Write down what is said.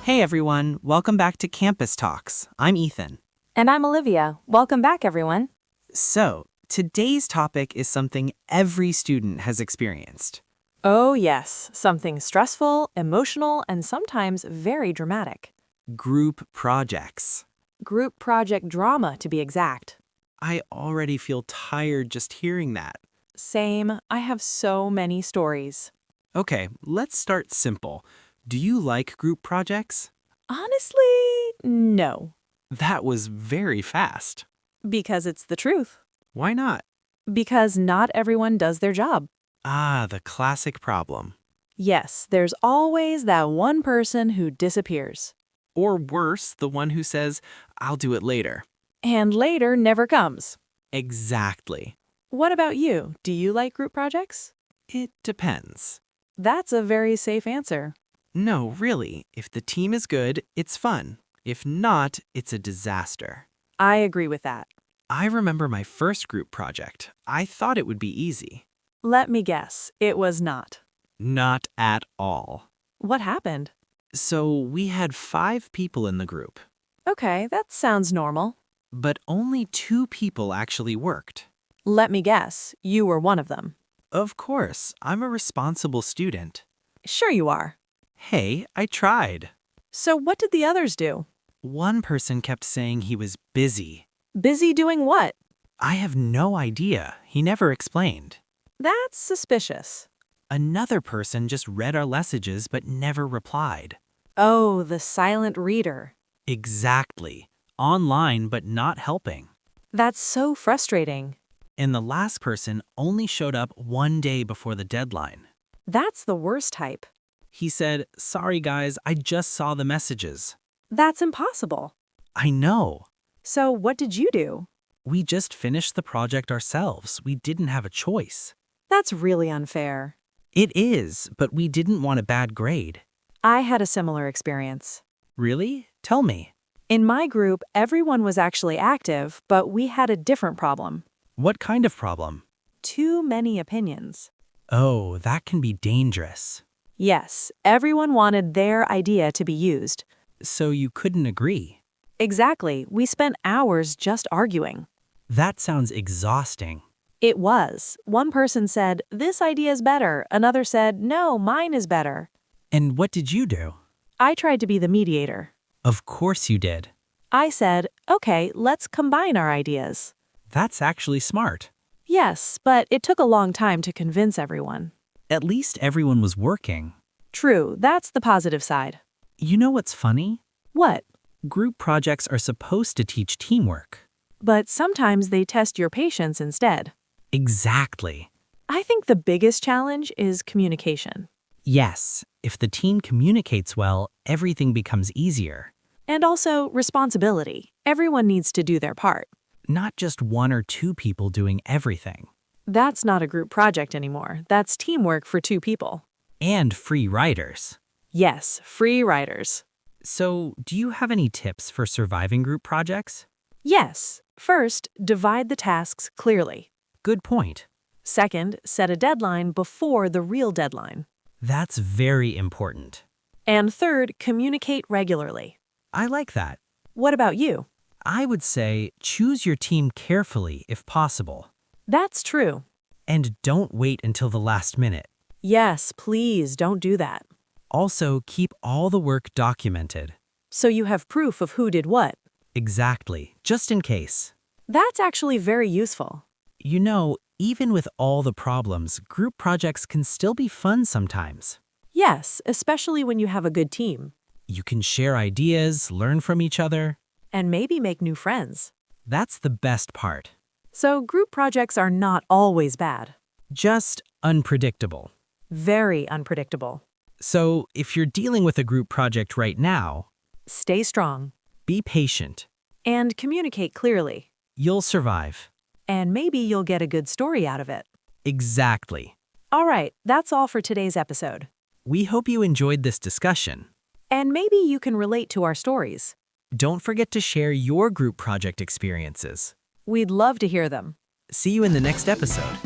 Hey everyone, welcome back to Campus Talks. I'm Ethan. And I'm Olivia. Welcome back, everyone. So, today's topic is something every student has experienced. Oh, yes, something stressful, emotional, and sometimes very dramatic. Group projects. Group project drama, to be exact. I already feel tired just hearing that. Same, I have so many stories. Okay, let's start simple. Do you like group projects? Honestly, no. That was very fast. Because it's the truth. Why not? Because not everyone does their job. Ah, the classic problem. Yes, there's always that one person who disappears. Or worse, the one who says, I'll do it later. And later never comes. Exactly. What about you? Do you like group projects? It depends. That's a very safe answer. No, really. If the team is good, it's fun. If not, it's a disaster. I agree with that. I remember my first group project. I thought it would be easy. Let me guess, it was not. Not at all. What happened? So we had 5 people in the group, Okay, that sounds normal. but only 2 people actually worked. Let me guess, you were one of them. Of course, I'm a responsible student. Sure you are. Hey, I tried. So what did the others do? One person kept saying he was busy. Busy doing what? I have no idea. He never explained. That's suspicious. Another person just read our messages but never replied. Oh, the silent reader. Exactly. Online but not helping. That's so frustrating. And the last person only showed up 1 day before the deadline. That's the worst type. He said, "Sorry guys, I just saw the messages." That's impossible. I know. So what did you do? We just finished the project ourselves. We didn't have a choice. That's really unfair. It is, but we didn't want a bad grade. I had a similar experience. Really? Tell me. In my group, everyone was actually active, but we had a different problem. What kind of problem? Too many opinions. Oh, that can be dangerous. Yes, everyone wanted their idea to be used. So you couldn't agree. Exactly, we spent hours just arguing. That sounds exhausting. It was. One person said, "This idea is better." Another said, "No, mine is better." And what did you do? I tried to be the mediator. Of course you did. I said, "Okay, let's combine our ideas." That's actually smart. Yes, but it took a long time to convince everyone. At least everyone was working. True, that's the positive side. You know what's funny? What? Group projects are supposed to teach teamwork. But sometimes they test your patience instead. Exactly. I think the biggest challenge is communication. Yes, if the team communicates well, everything becomes easier. And also responsibility. Everyone needs to do their part. Not just 1 or 2 people doing everything. That's not a group project anymore. That's teamwork for 2 people. And free riders. Yes, free riders. So, do you have any tips for surviving group projects? Yes. First, divide the tasks clearly. Good point. Second, set a deadline before the real deadline. That's very important. And third, communicate regularly. I like that. What about you? I would say choose your team carefully if possible. That's true. And don't wait until the last minute. Yes, please don't do that. Also, keep all the work documented. So you have proof of who did what. Exactly, just in case. That's actually very useful. You know, even with all the problems, group projects can still be fun sometimes. Yes, especially when you have a good team. You can share ideas, learn from each other. And maybe make new friends. That's the best part. So group projects are not always bad. Just unpredictable. Very unpredictable. So, if you're dealing with a group project right now, Stay strong. be patient. And communicate clearly. You'll survive. And maybe you'll get a good story out of it. Exactly. All right, that's all for today's episode. We hope you enjoyed this discussion. And maybe you can relate to our stories. Don't forget to share your group project experiences. We'd love to hear them. See you in the next episode.